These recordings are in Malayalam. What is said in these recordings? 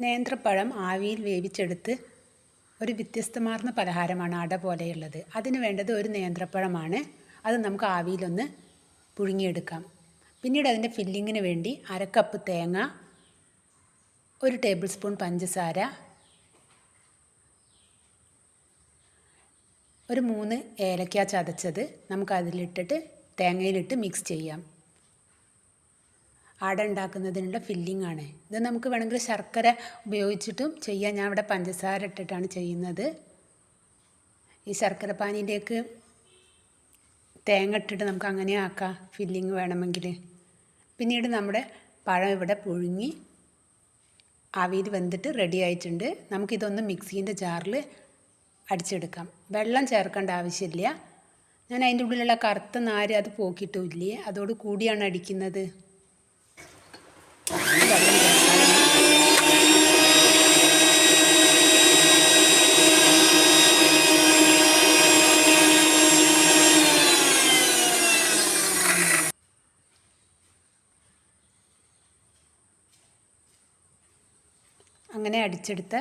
നേന്ത്രപ്പഴം ആവിയിൽ വേവിച്ചെടുത്ത് ഒരു വ്യത്യസ്തമാർന്ന പലഹാരമാണ് അട പോലെയുള്ളത്. അതിന് വേണ്ടത് ഒരു നേന്ത്രപ്പഴമാണ്. അത് നമുക്ക് ആവിയിലൊന്ന് പുഴുങ്ങിയെടുക്കാം. പിന്നീട് അതിൻ്റെ ഫില്ലിങ്ങിന് വേണ്ടി 1/2 കപ്പ് തേങ്ങ, 1 ടേബിൾ സ്പൂൺ പഞ്ചസാര, ഒരു 3 ഏലക്ക ചതച്ചത് നമുക്കതിലിട്ടിട്ട് തേങ്ങയിലിട്ട് മിക്സ് ചെയ്യാം. അട ഉണ്ടാക്കുന്നതിനുള്ള ഫില്ലിംഗ് ആണ് ഇത്. നമുക്ക് വേണമെങ്കിൽ ശർക്കര ഉപയോഗിച്ചിട്ടും ചെയ്യാം. ഞാൻ ഇവിടെ പഞ്ചസാര ഇട്ടിട്ടാണ് ചെയ്യുന്നത്. ഈ ശർക്കര പാനിയിലേക്ക് തേങ്ങ ഇട്ടിട്ട് നമുക്ക് അങ്ങനെ ആക്കാം ഫില്ലിംഗ് വേണമെങ്കിൽ. പിന്നീട് നമ്മുടെ പഴം ഇവിടെ പുഴുങ്ങി ആവിയിൽ വെന്തിട്ട് റെഡി ആയിട്ടുണ്ട്. നമുക്കിതൊന്ന് മിക്സീൻ്റെ ജാറിൽ അടിച്ചെടുക്കാം. വെള്ളം ചേർക്കേണ്ട ആവശ്യമില്ല. ഞാൻ അതിൻ്റെ ഉള്ളിലുള്ള കറുത്ത നാര് അത് പോക്കിയിട്ടുമില്ലേ, അതോട് കൂടിയാണ് അടിക്കുന്നത്. അങ്ങനെ അടിച്ചെടുത്ത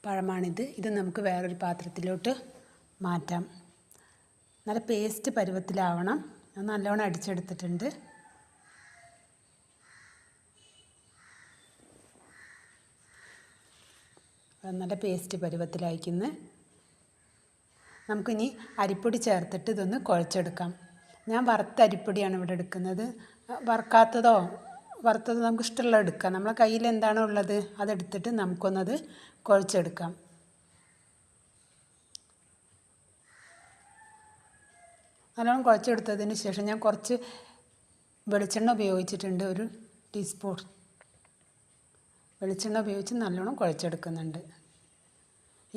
പഴമാണിത്. ഇത് നമുക്ക് വേറൊരു പാത്രത്തിലോട്ട് മാറ്റാം. നല്ല പേസ്റ്റ് പരുവത്തിലാവണം. അത് നല്ലോണം അടിച്ചെടുത്തിട്ടുണ്ട്. നല്ല പേസ്റ്റ് പരുവത്തിലായിരിക്കുന്നു. നമുക്കിനി അരിപ്പൊടി ചേർത്തിട്ട് ഇതൊന്ന് കുഴച്ചെടുക്കാം. ഞാൻ വറുത്ത അരിപ്പൊടിയാണ് ഇവിടെ എടുക്കുന്നത്. വറുക്കാത്തതോ വറുത്തത് നമുക്ക് ഇഷ്ടമുള്ള എടുക്കാം. നമ്മളെ കയ്യിൽ എന്താണോ ഉള്ളത് അതെടുത്തിട്ട് നമുക്കൊന്നത് കുഴച്ചെടുക്കാം. നല്ലോണം കുഴച്ചെടുത്തതിന് ശേഷം ഞാൻ കുറച്ച് വെളിച്ചെണ്ണ ഉപയോഗിച്ചിട്ടുണ്ട്. 1 ടീസ്പൂൺ വെളിച്ചെണ്ണ ഉപയോഗിച്ച് നല്ലോണം കുഴച്ചെടുക്കുന്നുണ്ട്.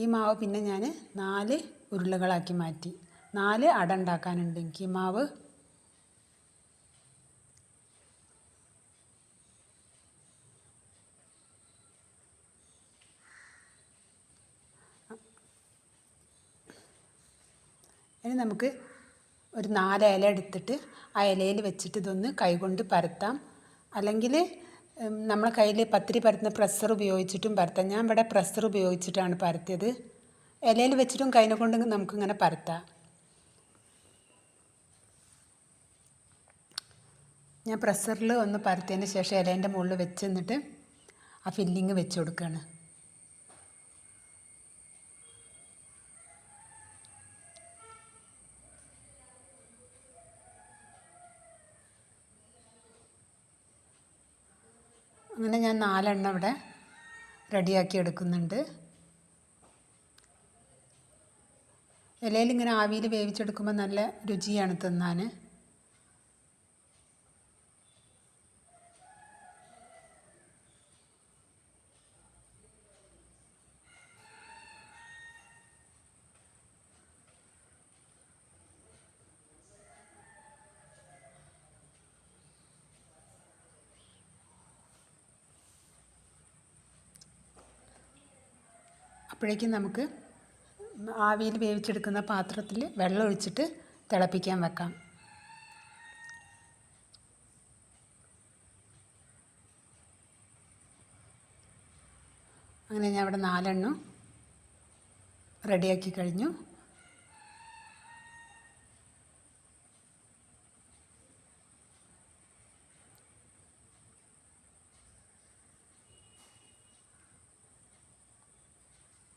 ഈ മാവ് പിന്നെ ഞാൻ 4 ഉരുളകളാക്കി മാറ്റി. 4 അട ഉണ്ടാക്കാനുണ്ട് എനിക്ക് ഈ മാവ്. ഇനി നമുക്ക് ഒരു 4 ഇല എടുത്തിട്ട് ആ ഇലയിൽ വെച്ചിട്ട് ഇതൊന്ന് കൈകൊണ്ട് പരത്താം. അല്ലെങ്കിൽ നമ്മളെ കയ്യിൽ പത്തിരി പരത്തുന്ന പ്രസ്സർ ഉപയോഗിച്ചിട്ടും പരത്താം. ഞാൻ ഇവിടെ പ്രസ്സർ ഉപയോഗിച്ചിട്ടാണ് പരത്തിയത്. ഇലയിൽ വെച്ചിട്ടും കൈനെ കൊണ്ട് നമുക്കിങ്ങനെ പരത്താം. ഞാൻ പ്രസ്സറിൽ ഒന്ന് പരത്തിയതിന് ശേഷം ഇലേൻ്റെ മുകളിൽ വെച്ച് എന്നിട്ട് ആ ഫില്ലിങ് വെച്ച് കൊടുക്കുകയാണ്. അങ്ങനെ ഞാൻ 4 എണ്ണം ഇവിടെ റെഡിയാക്കി എടുക്കുന്നുണ്ട്. ഇലയിൽ ഇങ്ങനെ ആവിയിൽ വേവിച്ചെടുക്കുമ്പോൾ നല്ല രുചിയാണ് തിന്നാൻ. അപ്പോഴേക്കും നമുക്ക് ആവിയിൽ വേവിച്ചെടുക്കുന്ന പാത്രത്തിൽ വെള്ളം ഒഴിച്ചിട്ട് തിളപ്പിക്കാൻ വെക്കാം. അങ്ങനെ ഞാൻ ഇവിടെ 4 എണ്ണം റെഡിയാക്കി കഴിഞ്ഞു.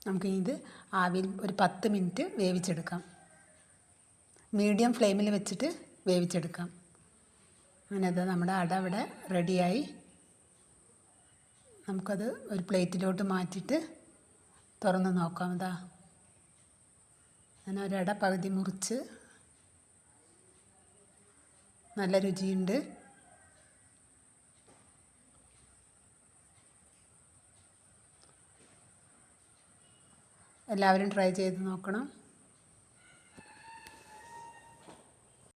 നമുക്കിത് ആവിയിൽ ഒരു 10 മിനിറ്റ് വേവിച്ചെടുക്കാം. മീഡിയം ഫ്ലെയിമിൽ വെച്ചിട്ട് വേവിച്ചെടുക്കാം. അങ്ങനെ അത് നമ്മുടെ അട ഇവിടെ റെഡിയായി. നമുക്കത് ഒരു പ്ലേറ്റിലോട്ട് മാറ്റിയിട്ട് തുറന്ന് നോക്കാം. ഇതാ ഞാൻ ഒരട പകുതി മുറിച്ച്, നല്ല രുചിയുണ്ട്. എല്ലാവരും ട്രൈ ചെയ്ത് നോക്കണം.